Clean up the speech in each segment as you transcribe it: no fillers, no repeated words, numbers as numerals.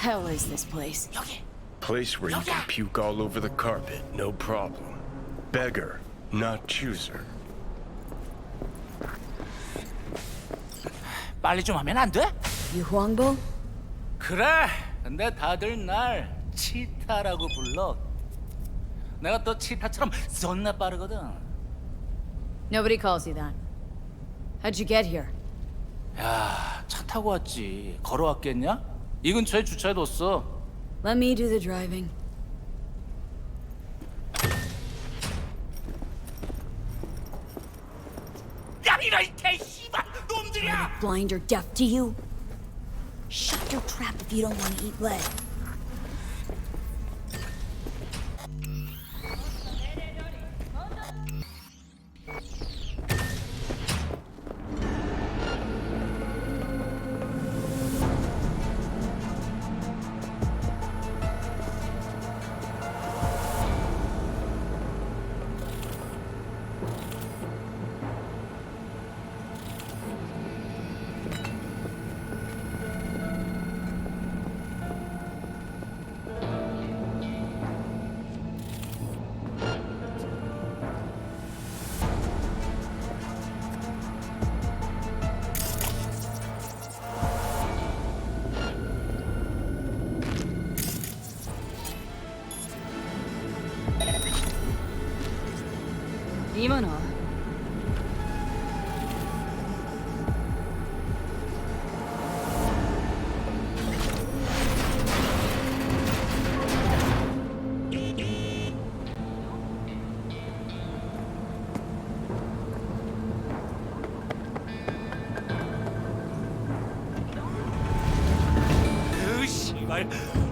hell is this place? Place where you can puke all over the carpet, no problem. Beggar, not chooser. 빨리 좀 하면 안 돼? You Huangbo? 그래. 근데 다들 날 치타라고 불러. 내가 또 치타처럼 존나 빠르거든. Nobody calls you that. How'd you get here? 야, 차 타고 왔지. 걸어왔겠냐? 이 근처에 주차해뒀어. Let me do the driving. 야, 이런 개씨발 놈들이야! Blind or deaf to you? Shut your trap if you don't want to eat lead. 이모노. 그 씨발.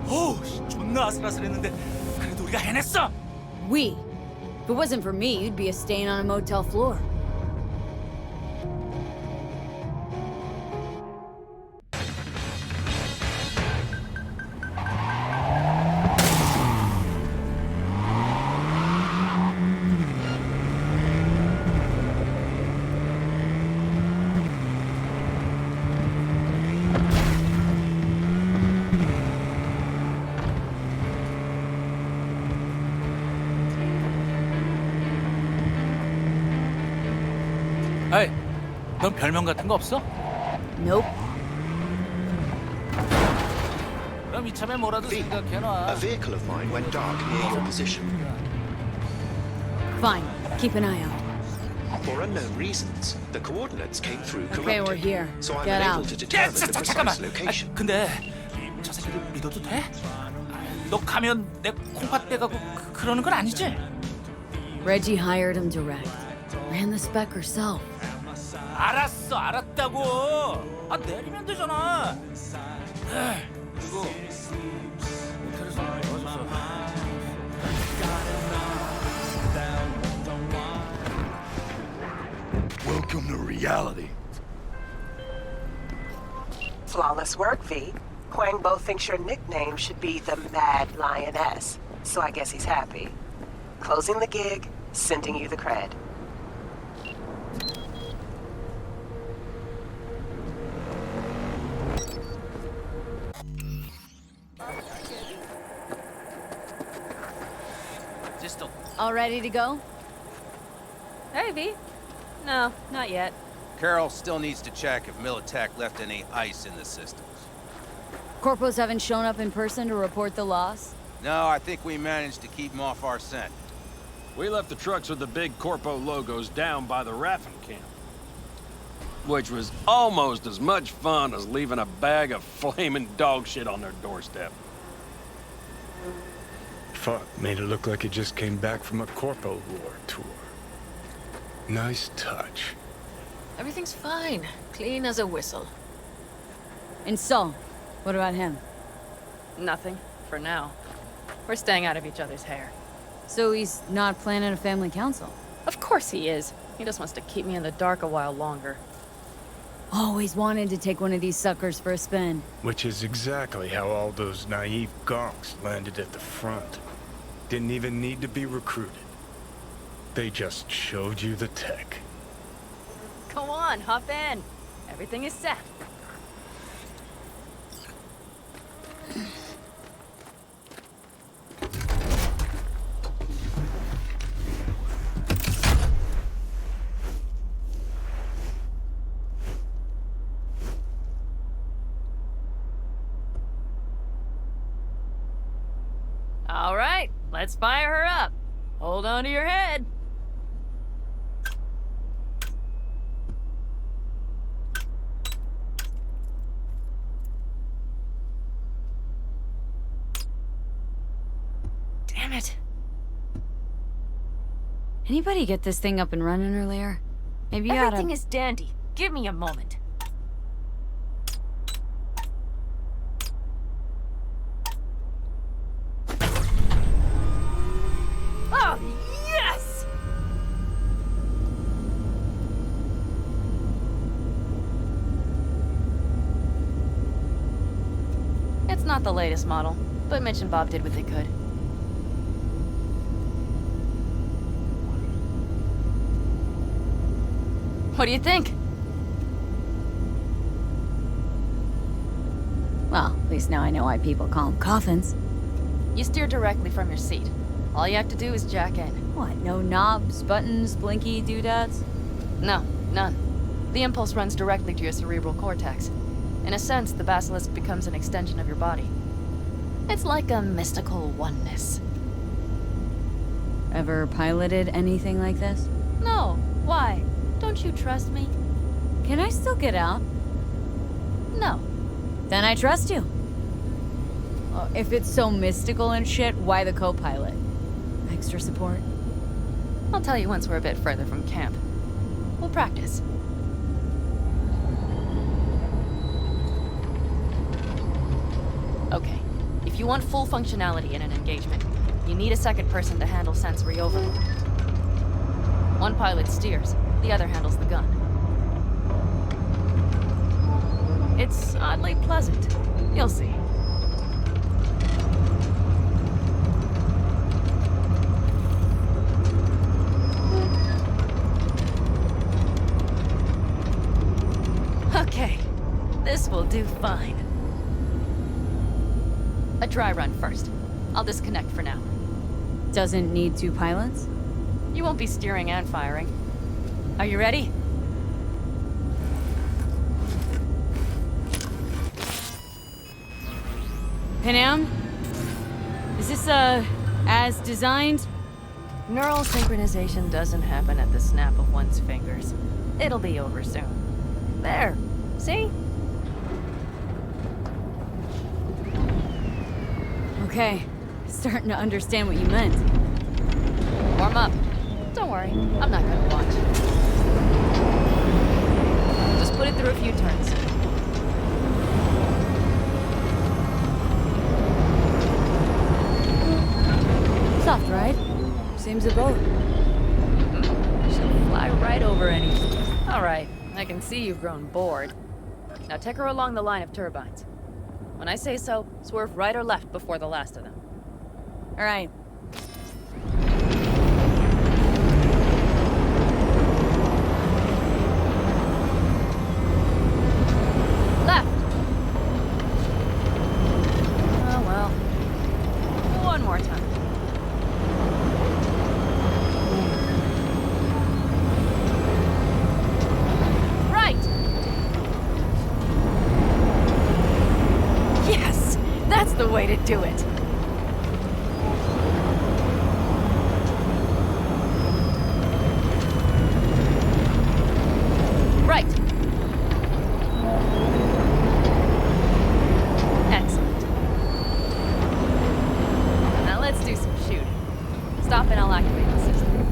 어우, 존나 아슬아슬했는데 그래도 우리가 해냈어. We. If it wasn't for me, you'd be a stain on a motel floor. 에이, 넌 별명 같은 거 없어? Nope. 그럼 이참에 뭐라도 V, 생각해놔. a vehicle of mine went dark near your position. Fine. Keep an eye out. For unknown reasons, the coordinates came through Okay, we're corrupted, here. so I'm Get unable out. to determine the 잠깐만. precise location. 근데 저 새끼들 믿어도 돼? 너 가면 내 콩팥 떼가고 그러는 건 아니지? Reggie hired him direct. Ran the spec herself. 알았어, 알았다고. 아, 내리면 되잖아. 그리고 호텔에서 도와줬어. Welcome to reality. Flawless work, V. Huangbo thinks your nickname should be the Mad Lioness, so I guess he's happy. Closing the gig, sending you the cred. All ready to go? Hey, V. No, not yet. Carol still needs to check if Militech left any ice in the systems. Corpos haven't shown up in person to report the loss? No, I think we managed to keep them off our scent. We left the trucks with the big Corpo logos down by the Raffen camp. Which was almost as much fun as leaving a bag of flaming dog shit on their doorstep. Fuck, made it look like it just came back from a Corpo War tour. Nice touch. Everything's fine. Clean as a whistle. And Saul, what about him? Nothing, for now. We're staying out of each other's hair. So he's not planning a family council? Of course he is. He just wants to keep me in the dark a while longer. Always wanted to take one of these suckers for a spin. Which is exactly how all those naive gonks landed at the front. Didn't even need to be recruited. They just showed you the tech. Go on, hop in. Everything is set. Let's fire her up. Hold on to your head. Damn it. Anybody get this thing up and running earlier? Maybe you oughta... Everything is dandy. Give me a moment. Oh, yes! It's not the latest model, but Mitch and Bob did what they could. What do you think? Well, at least now I know why people call them coffins. You steer directly from your seat. All you have to do is jack in. What, no knobs, buttons, blinky doodads? No, none. The impulse runs directly to your cerebral cortex. In a sense, the basilisk becomes an extension of your body. It's like a mystical oneness. Ever piloted anything like this? No, why? Don't you trust me? Can I still get out? No. Then I trust you. Oh, if it's so mystical and shit, why the co-pilot? Extra support? I'll tell you once we're a bit further from camp. We'll practice. Okay, if you want full functionality in an engagement, you need a second person to handle sensory overload. One pilot steers, the other handles the gun. It's oddly pleasant. You'll see. Okay, this will do fine. A dry run first. I'll disconnect for now. Doesn't need two pilots? You won't be steering and firing. Are you ready? Panam? Is this, as designed? Neural synchronization doesn't happen at the snap of one's fingers. It'll be over soon. There. See? Okay. Starting to understand what you meant. Warm up. Don't worry, I'm not gonna watch. Just put it through a few turns. Soft ride. Seems a boat. She'll fly right over anything. All right, I can see you've grown bored. Now take her along the line of turbines. When I say so, swerve right or left before the last of them. All right. Left! Oh well. One more time. Right! Yes! That's the way to do it! Right! Excellent. Now let's do some shooting. Stop and I'll activate the system.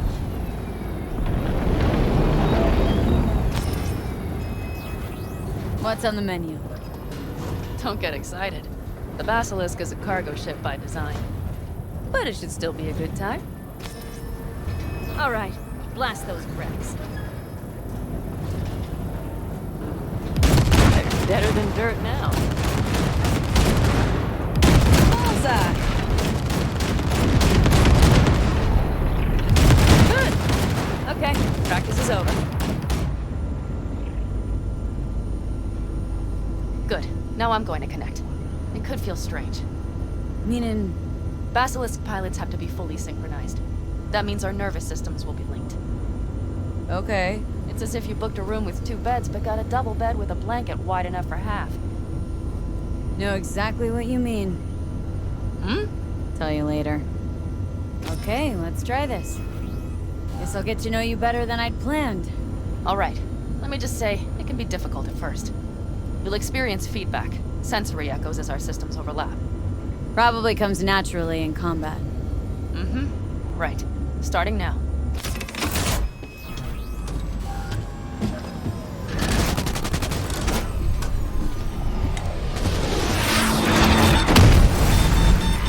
What's on the menu? Don't get excited. The Basilisk is a cargo ship by design. But it should still be a good time. All right, blast those wrecks. They're better than dirt now. Bullseye! Good! Okay, practice is over. Good. Now I'm going to connect. It could feel strange. Meaning... Basilisk pilots have to be fully synchronized. That means our nervous systems will be linked. Okay. It's as if you booked a room with 2 beds, but got a double bed with a blanket wide enough for half. Know exactly what you mean. Hmm? Tell you later. Okay, let's try this. Guess I'll get to know you better than I'd planned. All right. Let me just say, it can be difficult at first. You'll experience feedback, sensory echoes as our systems overlap. Probably comes naturally in combat. Mm-hmm. Right. Starting now.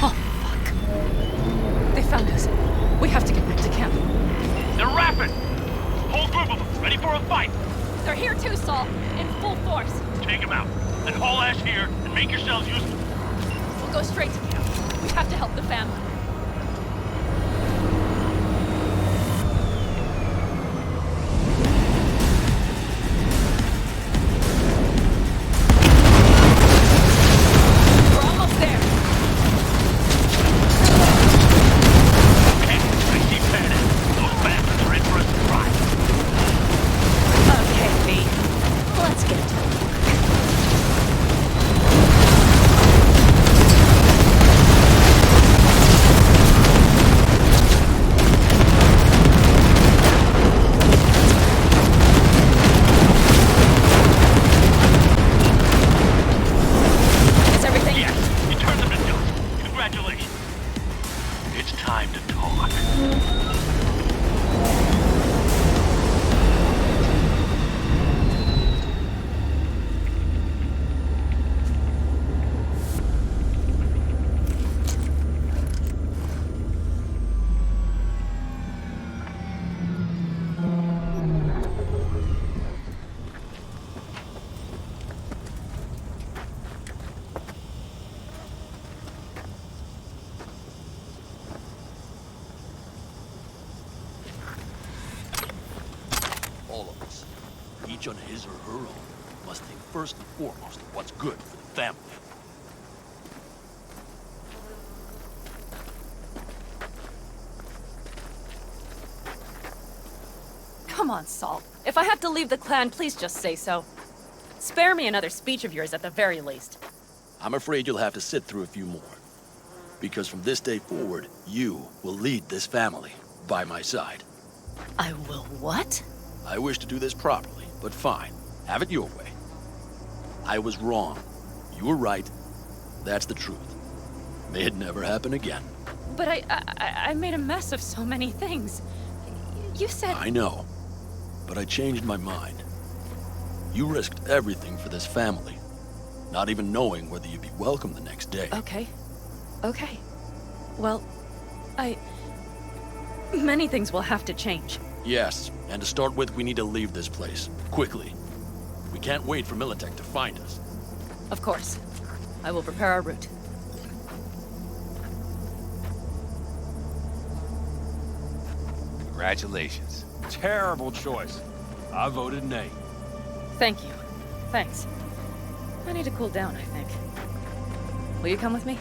Oh, fuck. They found us. We have to get back to camp. They're rapid! Whole group of them, ready for a fight! They're here too, Saul. In full force. Take them out, then haul ass here and make yourselves useful. We'll go straight to camp. We have to help the family. We're almost there. Okay, I see panic. Those bastards are in for a surprise. Okay, V. Let's get to it. Is everything? Yes, you turned them to dust. Congratulations. It's time to talk. All of us, each on his or her own, must think first and foremost of what's good for the family. Come on, Saul. If I have to leave the clan, please just say so. Spare me another speech of yours at the very least. I'm afraid you'll have to sit through a few more. Because from this day forward, you will lead this family by my side. I will what? I wish to do this properly, but fine. Have it your way. I was wrong. You were right. That's the truth. May it never happen again. But I made a mess of so many things. You said... I know. But I changed my mind. You risked everything for this family, not even knowing whether you'd be welcome the next day. Okay. Okay. Well, many things will have to change. Yes, and to start with, we need to leave this place. Quickly. We can't wait for Militech to find us. Of course. I will prepare our route. Congratulations. Terrible choice. I voted nay. Thank you. Thanks. I need to cool down, I think. Will you come with me?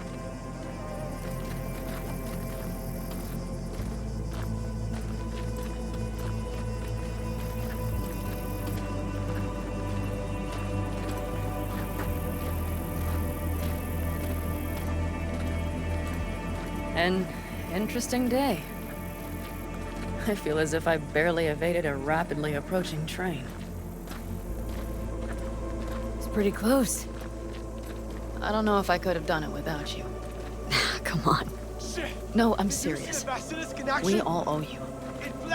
An interesting day. I feel as if I barely evaded a rapidly approaching train. It's pretty close. I don't know if I could have done it without you. Come on. No, I'm serious. We all owe you.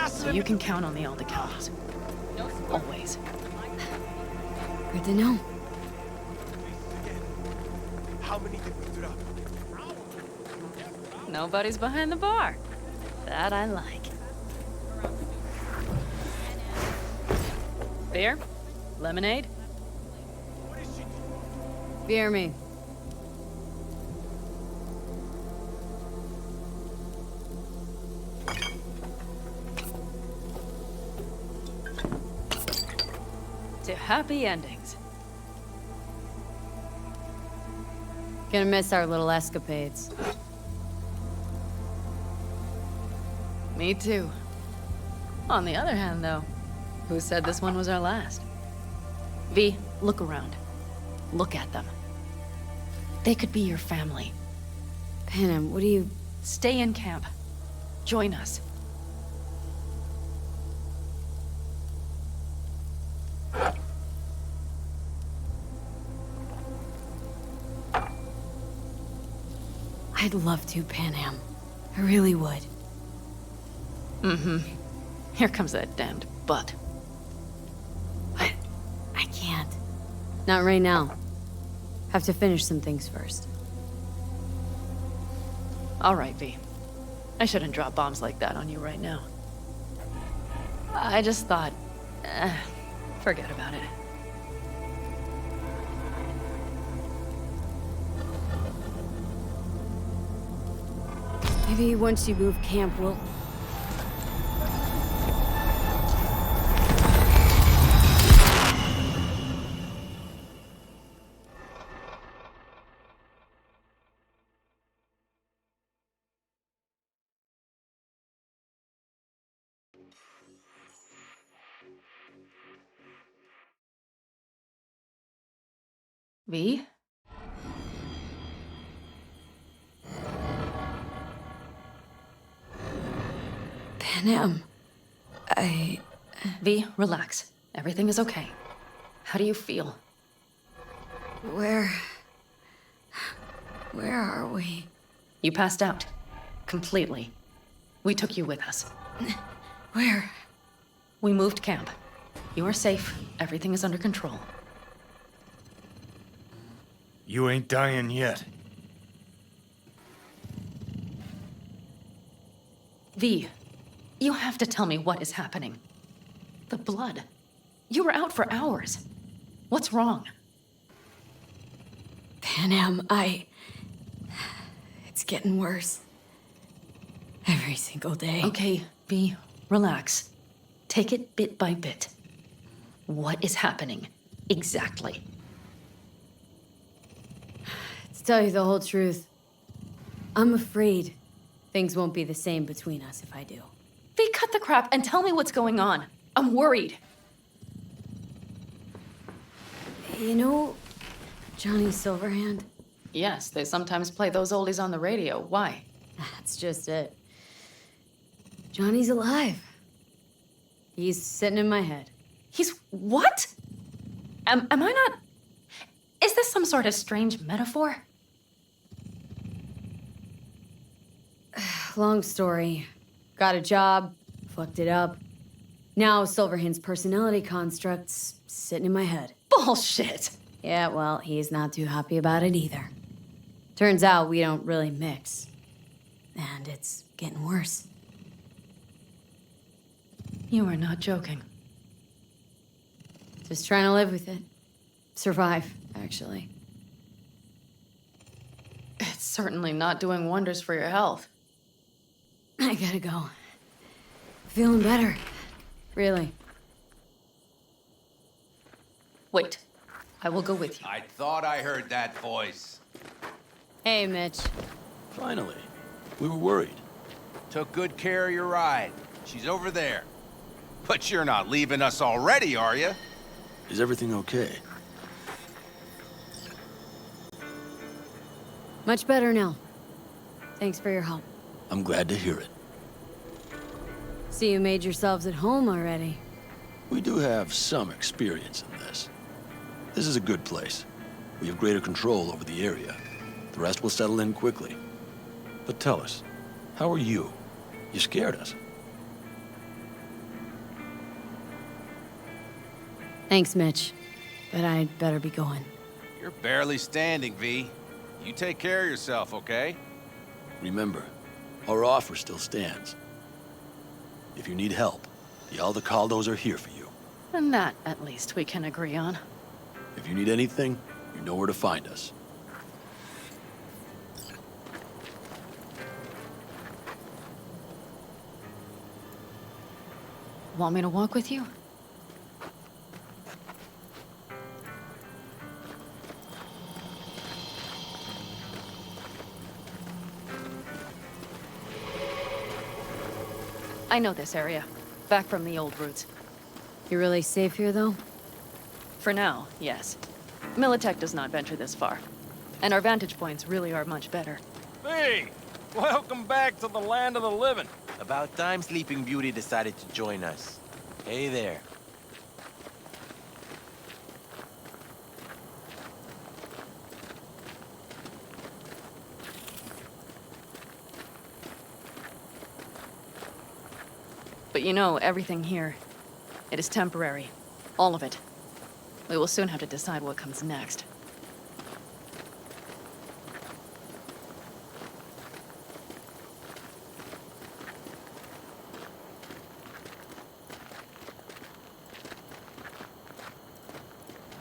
So you can count on the Alda Counties. Always. Good to know. How many did we drop? Nobody's behind the bar. That I like. Beer? Lemonade? Beer me. To happy endings. Gonna miss our little escapades. Me too. On the other hand, though, who said this one was our last? V, look around. Look at them. They could be your family. Panem, what do you... Stay in camp. Join us. I'd love to, Panam. I really would. Mm-hmm. Here comes that damned butt. I can't. Not right now. Have to finish some things first. All right, V. I shouldn't drop bombs like that on you right now. I just thought... forget about it. Maybe once you move camp, we'll... V? Panam... V, relax. Everything is okay. How do you feel? Where are we? You passed out. Completely. We took you with us. Where? We moved camp. You are safe. Everything is under control. You ain't dying yet. V, you have to tell me what is happening. The blood. You were out for hours. What's wrong? Panam, it's getting worse. Every single day. Okay, V, relax. Take it bit by bit. What is happening? Exactly. To tell you the whole truth, I'm afraid things won't be the same between us if I do. V, cut the crap and tell me what's going on. I'm worried. You know Johnny Silverhand? Yes, they sometimes play those oldies on the radio. Why? That's just it. Johnny's alive. He's sitting in my head. He's what? Am I not... Is this some sort of strange metaphor? Long story. Got a job, fucked it up. Now Silverhand's personality construct's sitting in my head. Bullshit! Yeah, well, he's not too happy about it either. Turns out we don't really mix. And it's getting worse. You are not joking. Just trying to live with it. Survive, actually. It's certainly not doing wonders for your health. I gotta go. Feeling better. Really. Wait. I will go with you. I thought I heard that voice. Hey, Mitch. Finally. We were worried. Took good care of your ride. She's over there. But you're not leaving us already, are you? Is everything okay? Much better now. Thanks for your help. I'm glad to hear it. See you made yourselves at home already. We do have some experience in this. This is a good place. We have greater control over the area. The rest will settle in quickly. But tell us, how are you? You scared us. Thanks, Mitch. But I'd better be going. You're barely standing, V. You take care of yourself, okay? Remember, our offer still stands. If you need help, the Aldecaldos are here for you. And that, at least, we can agree on. If you need anything, you know where to find us. Want me to walk with you? I know this area. Back from the old routes. You really safe here, though? For now, yes. Militech does not venture this far. And our vantage points really are much better. Hey! Welcome back to the land of the living. About time Sleeping Beauty decided to join us. Hey there. But you know, everything here, it is temporary. All of it. We will soon have to decide what comes next.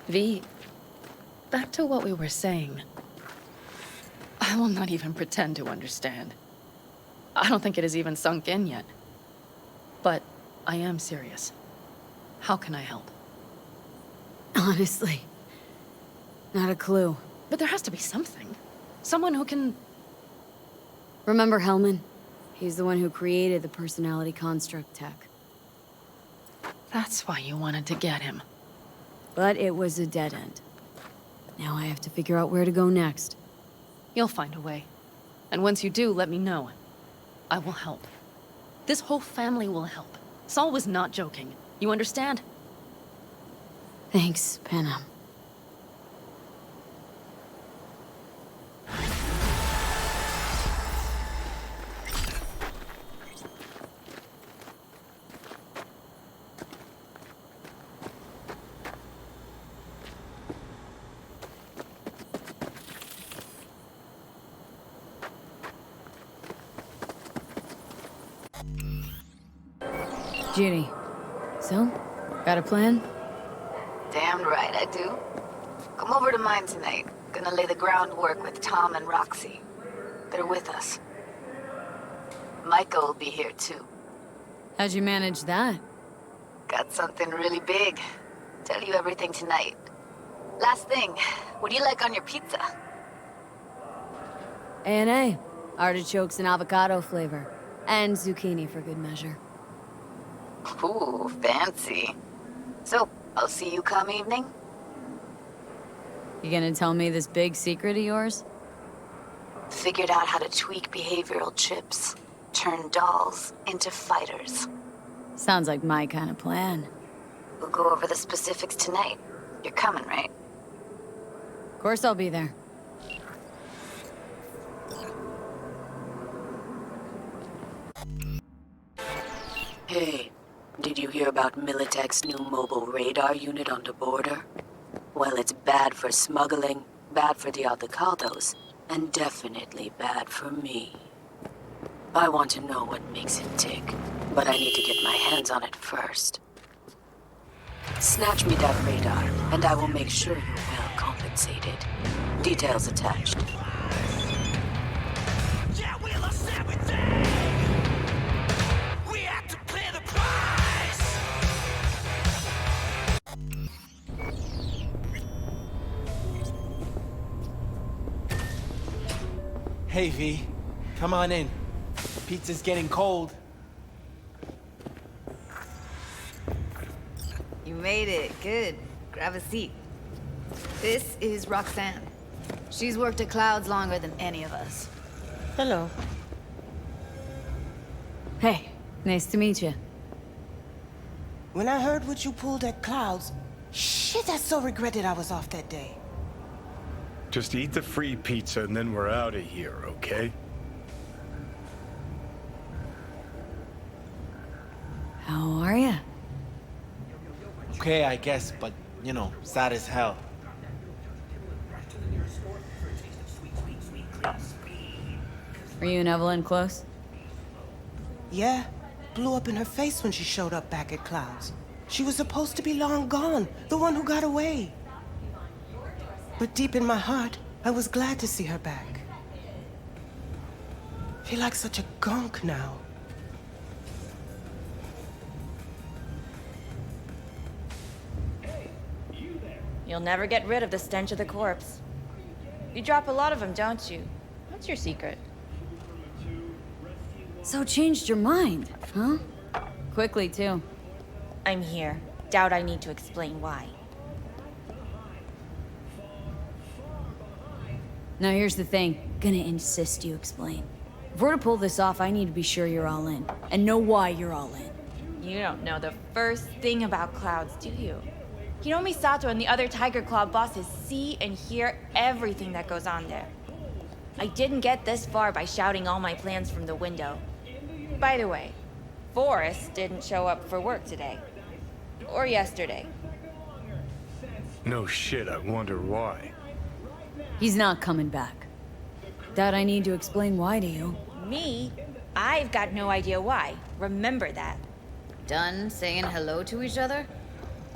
V, back to what we were saying. I will not even pretend to understand. I don't think it has even sunk in yet. But I am serious. How can I help? Honestly, not a clue. But there has to be something. Someone who can... Remember Hellman? He's the one who created the personality construct tech. That's why you wanted to get him. But it was a dead end. Now I have to figure out where to go next. You'll find a way. And once you do, let me know. I will help. This whole family will help. Saul was not joking. You understand? Thanks, Panam. Judy, so, got a plan? Damn right I do. Come over to mine tonight. Gonna lay the groundwork with Tom and Roxy. They're with us. Micah will be here too. How'd you manage that? Got something really big. Tell you everything tonight. Last thing, what do you like on your pizza? A&A. Artichokes and avocado flavor. And zucchini for good measure. Ooh, fancy. So, I'll see you come evening? You gonna tell me this big secret of yours? Figured out how to tweak behavioral chips. Turn dolls into fighters. Sounds like my kind of plan. We'll go over the specifics tonight. You're coming, right? Of course I'll be there. Hey, did you hear about Militech's new mobile radar unit on the border? Well, it's bad for smuggling, bad for the Aldecados, and definitely bad for me. I want to know what makes it tick, but I need to get my hands on it first. Snatch me that radar, and I will make sure you're well compensated. Details attached. Yeah, we'll accept everything. We have to pay the price. Hey, V. Come on in. Pizza's getting cold. You made it. Good. Grab a seat. This is Roxanne. She's worked at Clouds longer than any of us. Hello. Hey, nice to meet you. When I heard what you pulled at Clouds, shit, I so regretted I was off that day. Just eat the free pizza and then we're out of here, okay? How are ya? Okay, I guess, but, you know, sad as hell. Were you and Evelyn close? Yeah, blew up in her face when she showed up back at Clouds. She was supposed to be long gone, the one who got away. But deep in my heart, I was glad to see her back. Feel like such a gunk now. You'll never get rid of the stench of the corpse. You drop a lot of them, don't you? What's your secret? So changed your mind, huh? Quickly, too. I'm here. Doubt I need to explain why. Now here's the thing. Gonna insist you explain. If we're to pull this off, I need to be sure you're all in. And know why you're all in. You don't know the first thing about Clouds, do you? You know Misato and the other Tiger Claw bosses see and hear everything that goes on there. I didn't get this far by shouting all my plans from the window. By the way, Forrest didn't show up for work today. Or yesterday. No shit, I wonder why. He's not coming back. Doubt I need to explain why to you. Me? I've got no idea why. Remember that. Done saying hello to each other?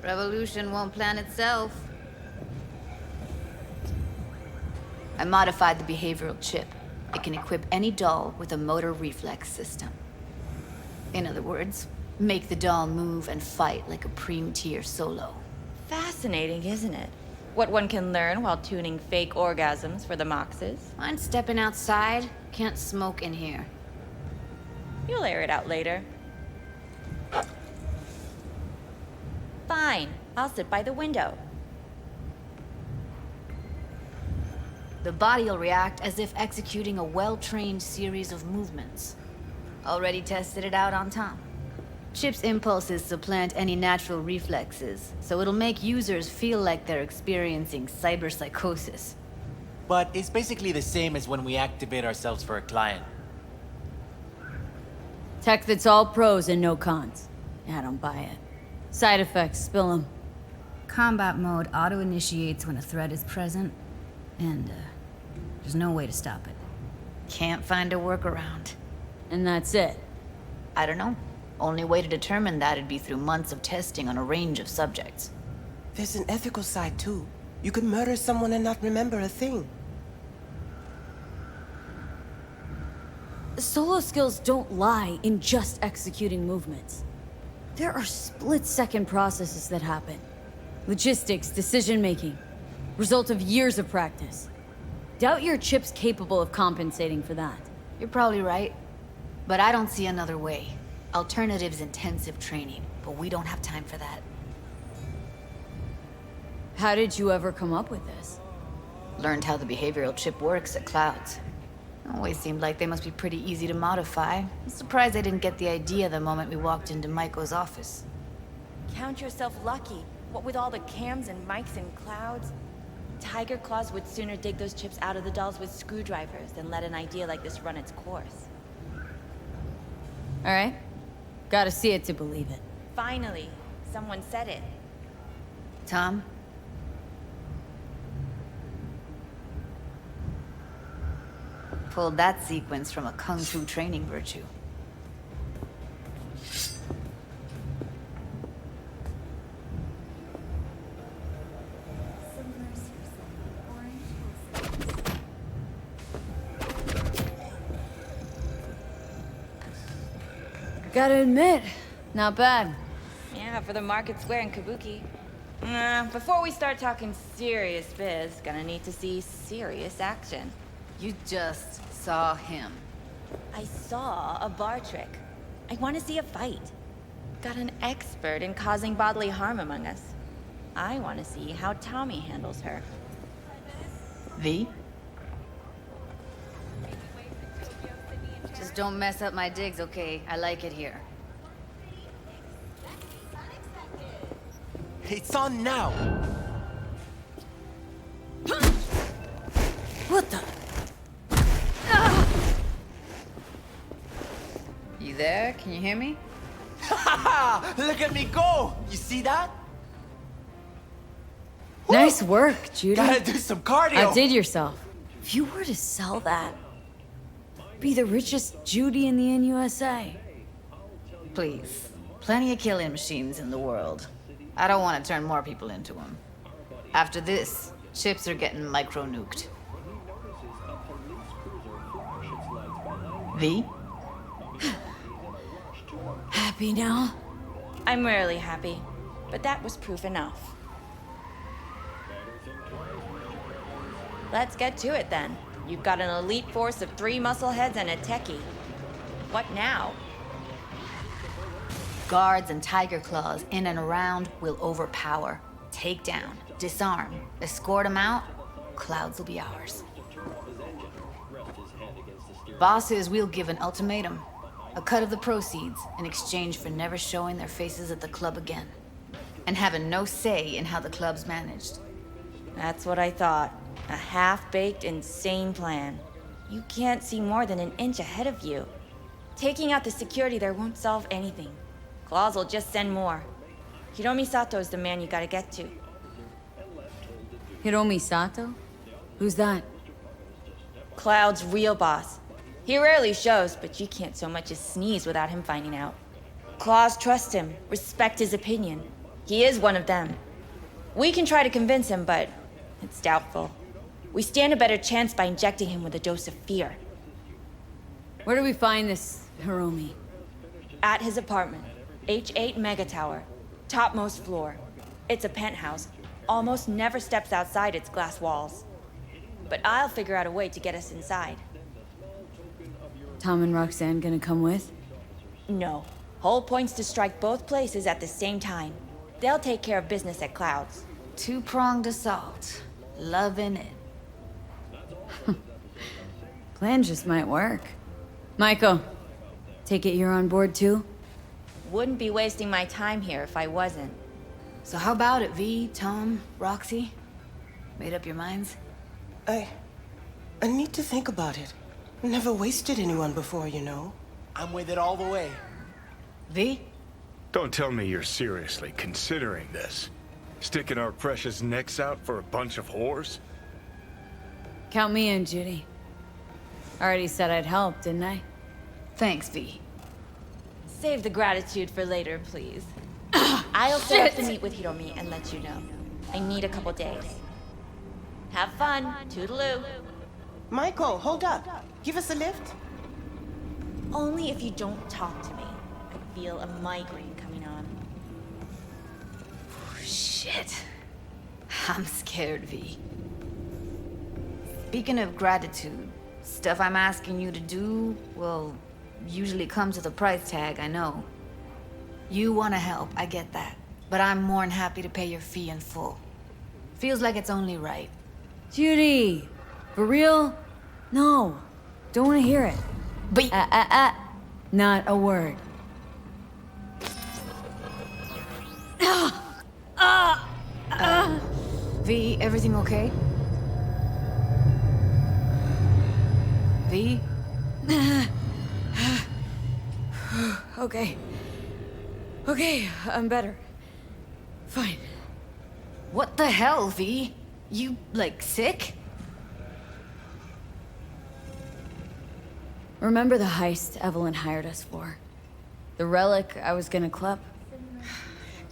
Revolution won't plan itself. I modified the behavioral chip. It can equip any doll with a motor reflex system. In other words, make the doll move and fight like a Preem-tier solo. Fascinating, isn't it? What one can learn while tuning fake orgasms for the Moxes. Mind stepping outside? Can't smoke in here. You'll air it out later. Fine, I'll sit by the window. The body'll react as if executing a well-trained series of movements. Already tested it out on Tom. Chip's impulses supplant any natural reflexes, so it'll make users feel like they're experiencing cyberpsychosis. But it's basically the same as when we activate ourselves for a client. Tech that's all pros and no cons. I don't buy it. Side effects, spill them. Combat mode auto-initiates when a threat is present, and there's no way to stop it. Can't find a workaround. And that's it? I don't know. Only way to determine that'd be through months of testing on a range of subjects. There's an ethical side, too. You could murder someone and not remember a thing. Solo skills don't lie in just executing movements. There are split-second processes that happen. Logistics, decision-making. Result of years of practice. Doubt your chip's capable of compensating for that. You're probably right. But I don't see another way. Alternative's intensive training, but we don't have time for that. How did you ever come up with this? Learned how the behavioral chip works at Clouds. Always seemed like they must be pretty easy to modify. I'm surprised I didn't get the idea the moment we walked into Maiko's office. Count yourself lucky. What with all the cams and mics and Clouds? Tiger Claws would sooner dig those chips out of the dolls with screwdrivers than let an idea like this run its course. All right. Gotta see it to believe it. Finally, someone said it. Tom? Pulled that sequence from a kung fu training virtue. Gotta admit, not bad. Yeah, for the Market Square in Kabuki. Before we start talking serious biz, gonna need to see serious action. You just saw him. I saw a bar trick. I want to see a fight. Got an expert in causing bodily harm among us. I want to see how Tommy handles her. V? Just don't mess up my digs, okay? I like it here. It's on now! What the? You there? Can you hear me? Look at me go! You see that? Nice work, Judy. Gotta do some cardio! Outdid yourself. If you were to sell that, be the richest Judy in the NUSA. Please. Plenty of killing machines in the world. I don't want to turn more people into them. After this, chips are getting micro-nuked. V? Happy now? I'm rarely happy, but that was proof enough. Let's get to it then. You've got an elite force of 3 muscleheads and a techie. What now? Guards and Tiger Claws in and around will overpower. Take down, disarm, escort them out. Clouds will be ours. Boss says we'll give an ultimatum. A cut of the proceeds in exchange for never showing their faces at the club again. And having no say in how the club's managed. That's what I thought. A half-baked, insane plan. You can't see more than an inch ahead of you. Taking out the security there won't solve anything. Claws will just send more. Hiromi Sato is the man you gotta get to. Hiromi Sato? Who's that? Cloud's real boss. He rarely shows, but you can't so much as sneeze without him finding out. Claws trust him, respect his opinion. He is one of them. We can try to convince him, but it's doubtful. We stand a better chance by injecting him with a dose of fear. Where do we find this Hiromi? At his apartment, H8 Mega Tower, topmost floor. It's a penthouse. Almost never steps outside its glass walls. But I'll figure out a way to get us inside. Tom and Roxanne gonna come with? No. Whole point's to strike both places at the same time. They'll take care of business at Clouds. Two-pronged assault. Loving it. Plan just might work. Michael, take it you're on board too? Wouldn't be wasting my time here if I wasn't. So how about it, V, Tom, Roxy? Made up your minds? I need to think about it. Never wasted anyone before, you know. I'm with it all the way. V? Don't tell me you're seriously considering this. Sticking our precious necks out for a bunch of whores? Count me in, Judy. Already said I'd help, didn't I? Thanks, V. Save the gratitude for later, please. I'll set up the meet with Hiromi and let you know. I need a couple days. Have fun. Toodaloo. Michael, hold up. Give us a lift. Only if you don't talk to me. I feel a migraine coming on. Shit. I'm scared, V. Speaking of gratitude, stuff I'm asking you to do, well, usually comes with a price tag, I know. You want to help, I get that. But I'm more than happy to pay your fee in full. Feels like it's only right. Judy! For real? No. Don't want to hear it. But... Not a word. V, everything okay? V? Okay. Okay, I'm better. Fine. What the hell, V? You, like, sick? Remember the heist Evelyn hired us for? The relic I was gonna club?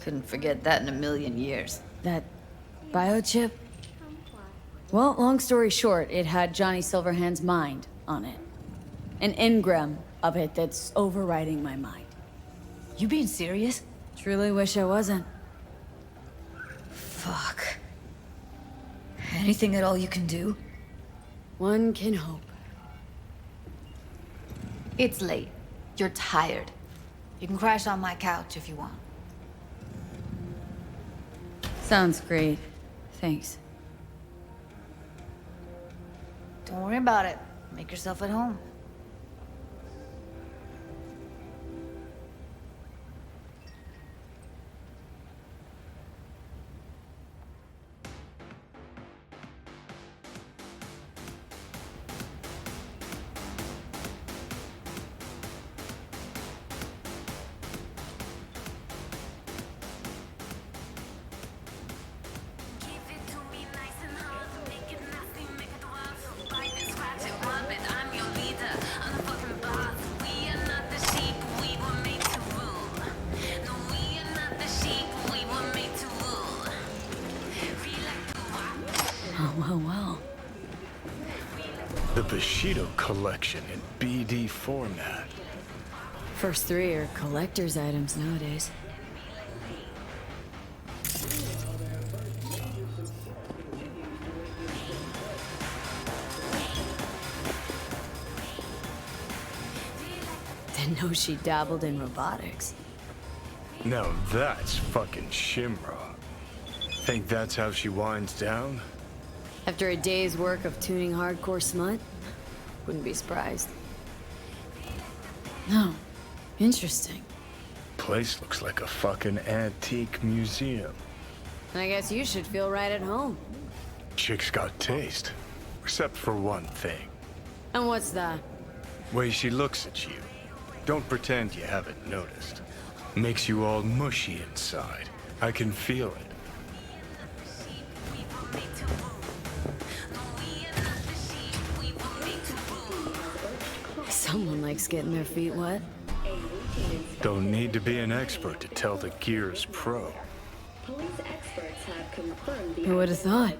Couldn't forget that in a million years. That biochip? Well, long story short, it had Johnny Silverhand's mind on it. An engram of it that's overriding my mind. You being serious? Truly wish I wasn't. Fuck. Anything at all you can do? One can hope. It's late. You're tired. You can crash on my couch if you want. Sounds great. Thanks. Don't worry about it. Make yourself at home. Well. The Bushido collection in BD format. First three are collector's items nowadays. Didn't know she dabbled in robotics. Now that's fucking Shimra. Think that's how she winds down? After a day's work of tuning hardcore smut? Wouldn't be surprised. No. Interesting. Place looks like a fucking antique museum. I guess you should feel right at home. Chick's got taste. Except for one thing. And what's that? Way she looks at you. Don't pretend you haven't noticed. Makes you all mushy inside. I can feel it. Someone likes getting their feet wet. Don't need to be an expert to tell the Gear's pro. Who would have thought?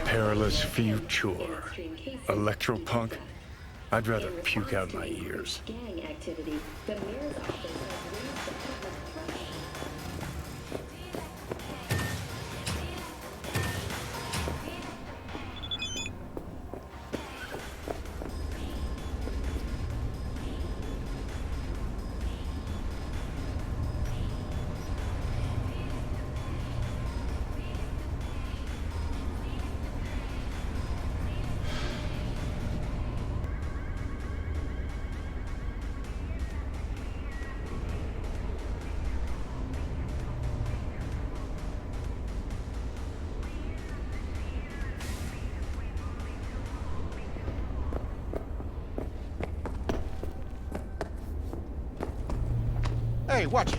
Perilous future. Electropunk? I'd rather puke out my ears. Hey, watch it.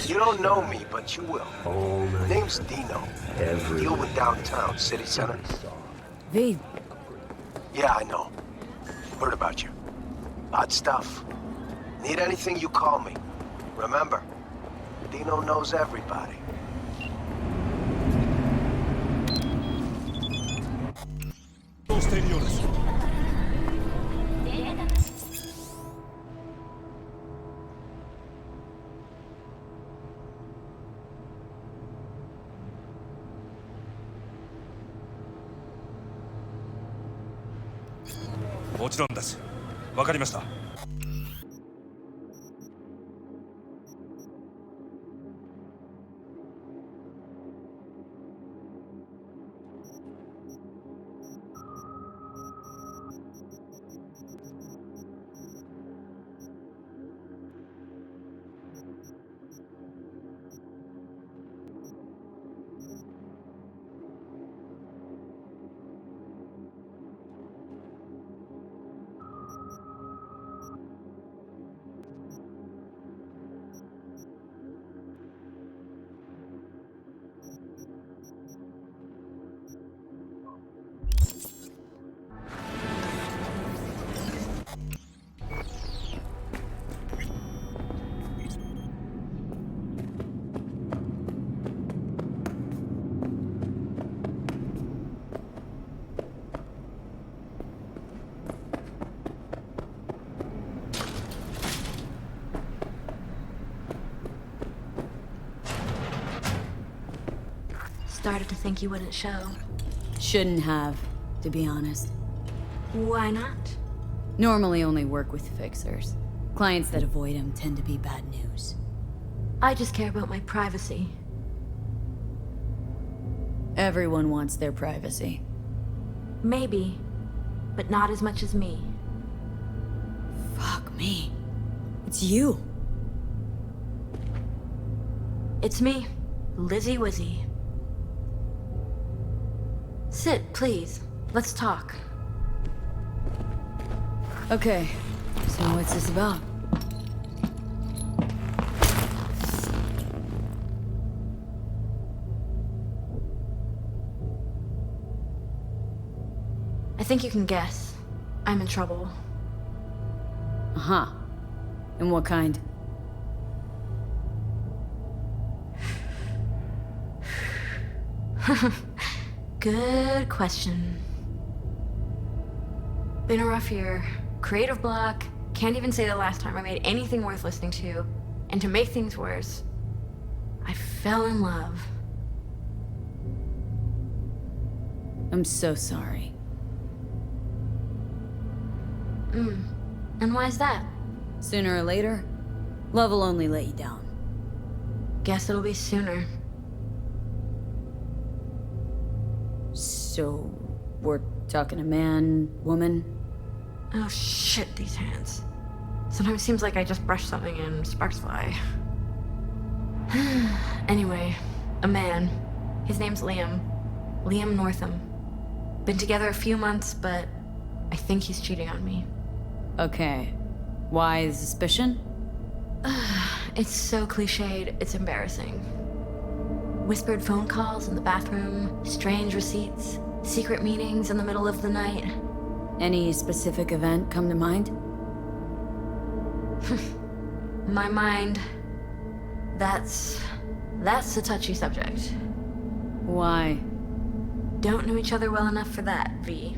You don't know me, but you will. Name's Dino. Deal with downtown, city center. V. Yeah, I know. Heard about you. Odd stuff. Need anything, you call me. Remember, Dino knows everybody. Started to think you wouldn't show. Shouldn't have, to be honest. Why not? Normally only work with fixers. Clients that avoid him tend to be bad news. I just care about my privacy. Everyone wants their privacy. Maybe, but not as much as me. Fuck me. It's you. It's me, Lizzie Wizzy. Sit, please. Let's talk. Okay, so what's this about? I think you can guess. I'm in trouble. Uh-huh. And what kind? Good question. Been a rough year. Creative block. Can't even say the last time I made anything worth listening to. And to make things worse, I fell in love. I'm so sorry. And why is that? Sooner or later, love will only let you down. Guess it'll be sooner. So, we're talking a man, woman? Oh shit, these hands. Sometimes it seems like I just brush something and sparks fly. Anyway, a man. His name's Liam. Liam Northam. Been together a few months, but I think he's cheating on me. Okay. Why the suspicion? It's so cliched, it's embarrassing. Whispered phone calls in the bathroom, strange receipts, secret meetings in the middle of the night. Any specific event come to mind? My mind... That's a touchy subject. Why? Don't know each other well enough for that, V.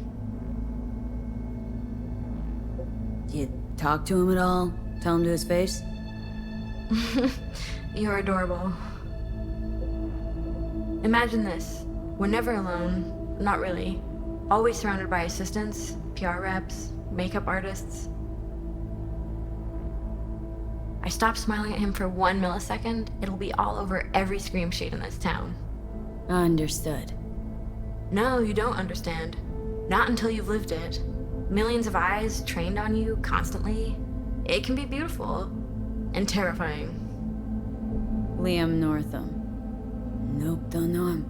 You talk to him at all? Tell him to his face? You're adorable. Imagine this. We're never alone. Not really. Always surrounded by assistants, PR reps, makeup artists. I stop smiling at him for 1 millisecond, it'll be all over every scream sheet in this town. Understood. No, you don't understand. Not until you've lived it. Millions of eyes trained on you constantly. It can be beautiful and terrifying. Liam Northam. Nope, don't know him.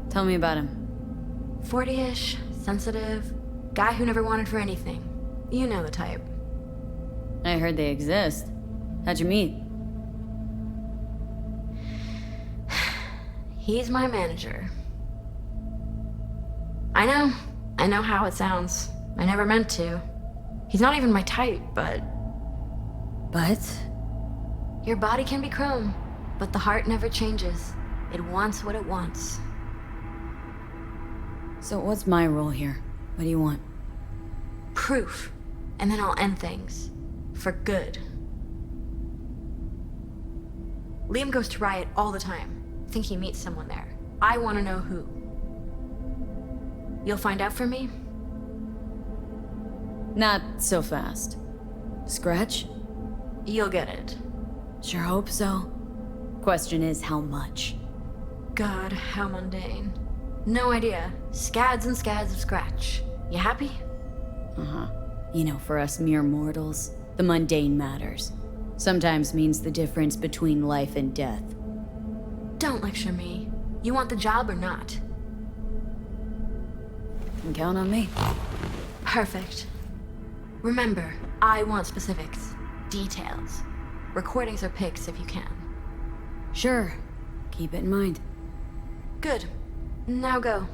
Tell me about him. 40-ish, sensitive, guy who never wanted for anything. You know the type. I heard they exist. How'd you meet? He's my manager. I know how it sounds. I never meant to. He's not even my type, but... But? Your body can be chrome, but the heart never changes. It wants what it wants. So what's my role here? What do you want? Proof. And then I'll end things. For good. Liam goes to Riot all the time. Think he meets someone there. I want to know who. You'll find out for me? Not so fast. Scratch? You'll get it. Sure hope so. Question is, how much? God, how mundane. No idea. Scads and scads of scratch. You happy? Uh-huh. You know, for us mere mortals, the mundane matters. Sometimes means the difference between life and death. Don't lecture me. You want the job or not? You can count on me. Perfect. Remember, I want specifics. Details. Recordings or pics if you can. Sure. Keep it in mind. Good. Now go.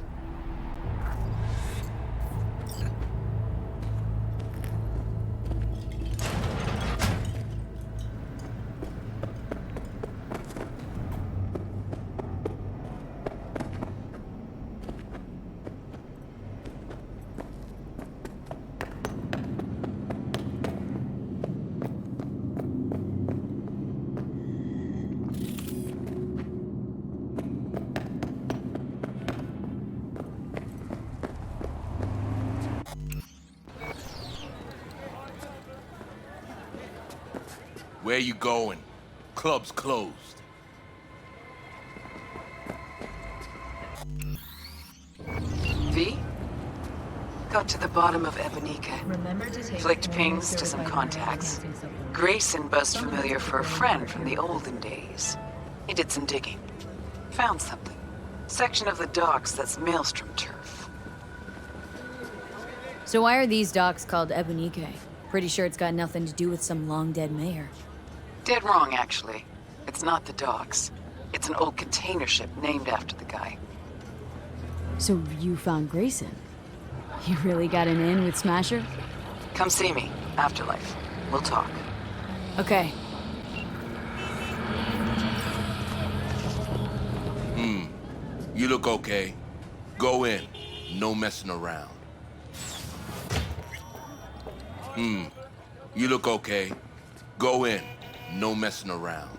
Where you going? Club's closed. V? Got to the bottom of Ebonica. Flicked pings to some contacts. Grayson buzzed familiar for a friend from the olden days. He did some digging. Found something. Section of the docks that's Maelstrom turf. So why are these docks called Ebonica? Pretty sure it's got nothing to do with some long-dead mayor. Dead wrong, actually. It's not the docks. It's an old container ship named after the guy. So you found Grayson? You really got an in with Smasher? Come see me. Afterlife. We'll talk. Okay. You look okay. Go in. No messing around. You look okay. Go in. No messing around.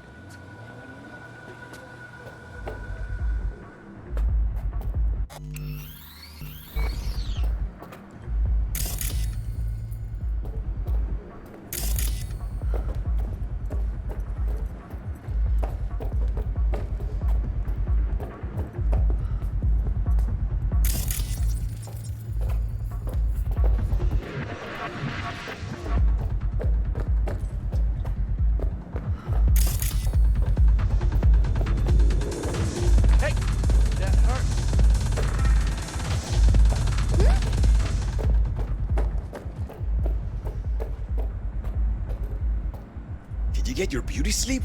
Did you get your beauty sleep?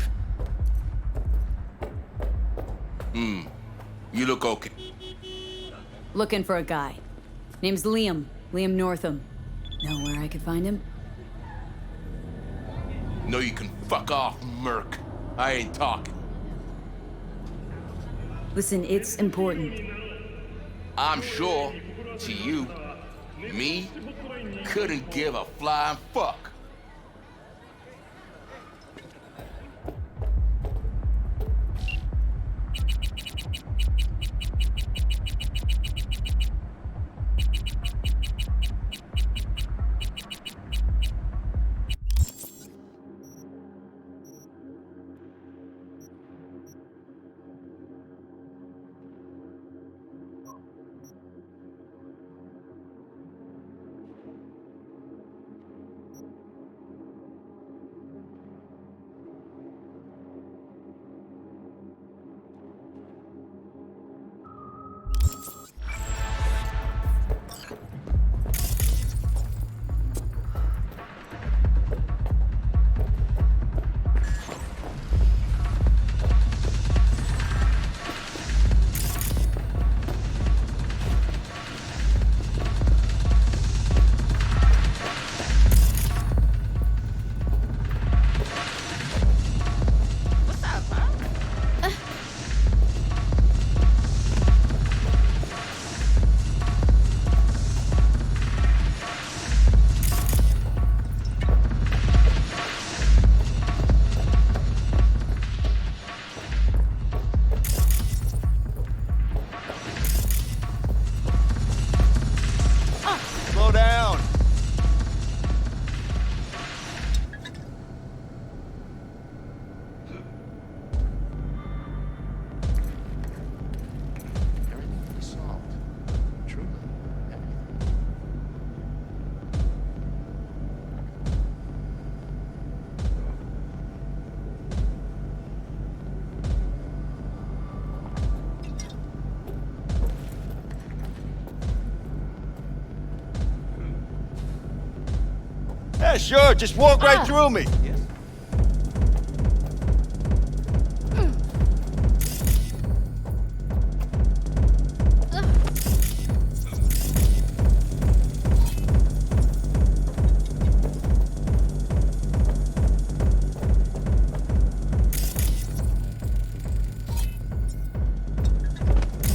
You look okay. Looking for a guy. Name's Liam. Liam Northam. Know where I could find him? No, you can fuck off, Merc. I ain't talking. Listen, it's important. I'm sure, to you, me, couldn't give a flying fuck. Slow down. Everything will be solved. Truly. Yeah, sure. Just walk right through me. You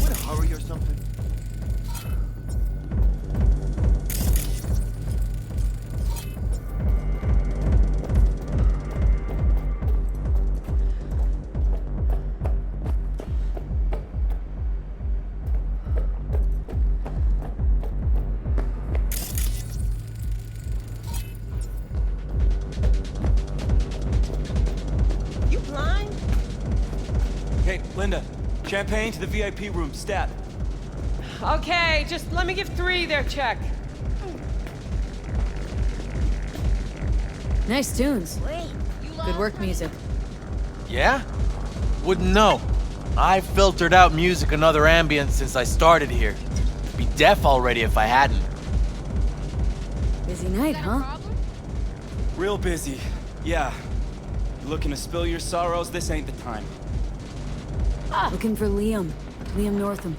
in a hurry or something? You blind? Hey, Linda. Champagne to the VIP room, stat. Okay, just let me give 3 their check. Nice tunes. Good work, music. Yeah? Wouldn't know. I've filtered out music and other ambience since I started here. Be deaf already if I hadn't. Busy night, huh? Real busy. Yeah. You looking to spill your sorrows? This ain't the time. Looking for Liam. Liam Northam.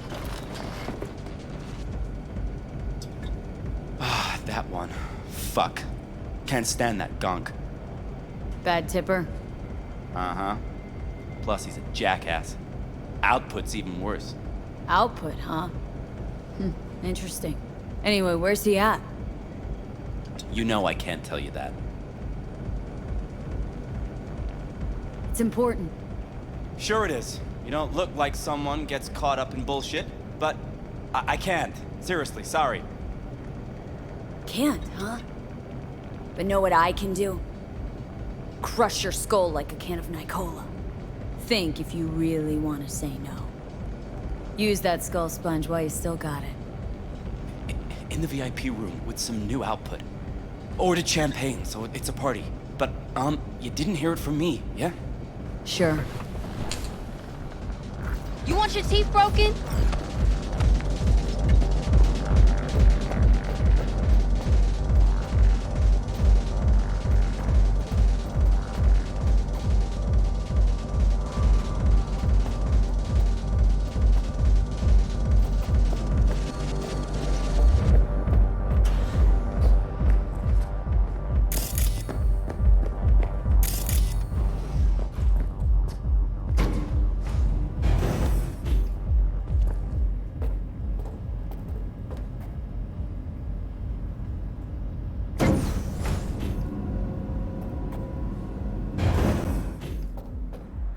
Ah, that one. Fuck. Can't stand that gunk. Bad tipper. Uh-huh. Plus, he's a jackass. Output's even worse. Output, huh? Interesting. Anyway, where's he at? You know I can't tell you that. It's important. Sure it is. You don't look like someone gets caught up in bullshit, but I can't. Seriously, sorry. Can't, huh? But know what I can do? Crush your skull like a can of Nicola. Think if you really want to say no. Use that skull sponge while you still got it. In the VIP room with some new output. Ordered champagne, so it's a party. But, you didn't hear it from me, yeah? Sure. You want your teeth broken?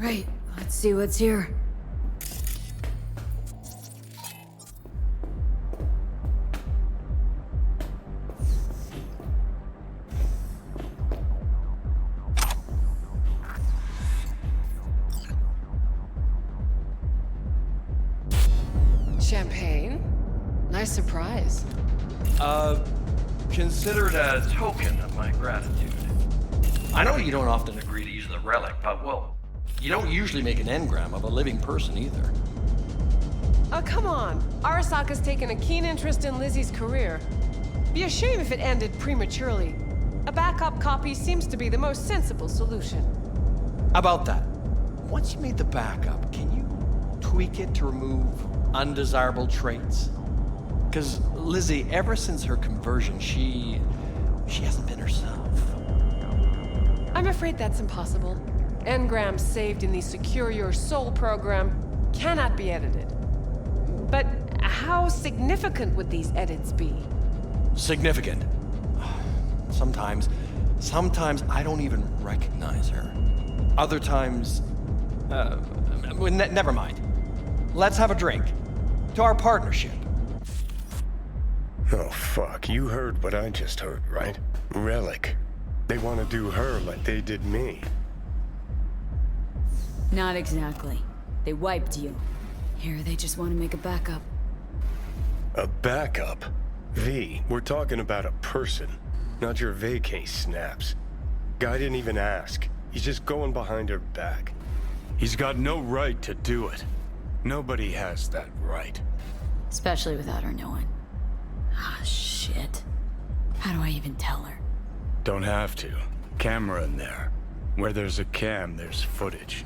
Right, let's see what's here. Champagne? Nice surprise. Consider it a token of my gratitude. I know you don't often agree to use the relic, but, well, you don't usually make an engram of a living person either. Oh, come on. Arasaka's taken a keen interest in Lizzie's career. Be a shame if it ended prematurely. A backup copy seems to be the most sensible solution. About that, once you made the backup, can you tweak it to remove undesirable traits? Because Lizzie, ever since her conversion, she hasn't been herself. I'm afraid that's impossible. Engrams saved in the Secure Your Soul program cannot be edited. But how significant would these edits be? Significant. Sometimes I don't even recognize her. Other times, never mind. Let's have a drink. To our partnership. Oh, fuck. You heard what I just heard, right? Relic. They want to do her like they did me. Not exactly. They wiped you. Here, they just want to make a backup. A backup? V, we're talking about a person, not your vacay snaps. Guy didn't even ask. He's just going behind her back. He's got no right to do it. Nobody has that right. Especially without her knowing. Ah, shit. How do I even tell her? Don't have to. Camera in there. Where there's a cam, there's footage.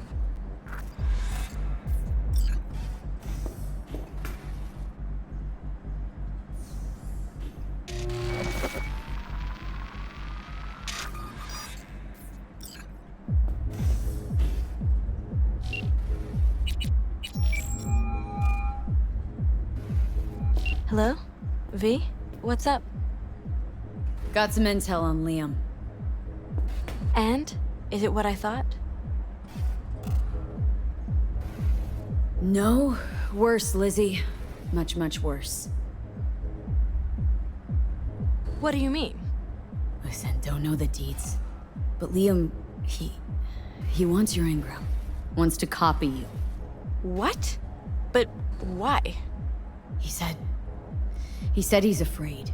Hello? V? What's up? Got some intel on Liam. And? Is it what I thought? No. Worse, Lizzie. Much, much worse. What do you mean? Listen, don't know the deeds. But Liam, he wants your engram. Wants to copy you. What? But why? He said he's afraid.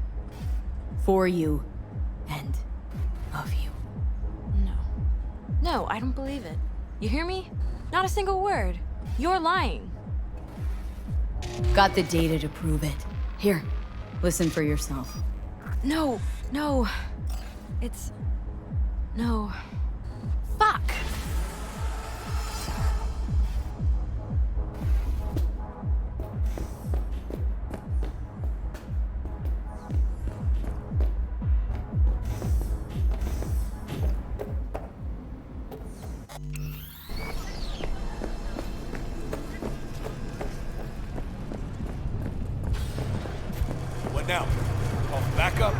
For you. And of you. No, I don't believe it. You hear me? Not a single word. You're lying. Got the data to prove it. Here, listen for yourself. No. It's... No. Fuck! What now? Call for backup?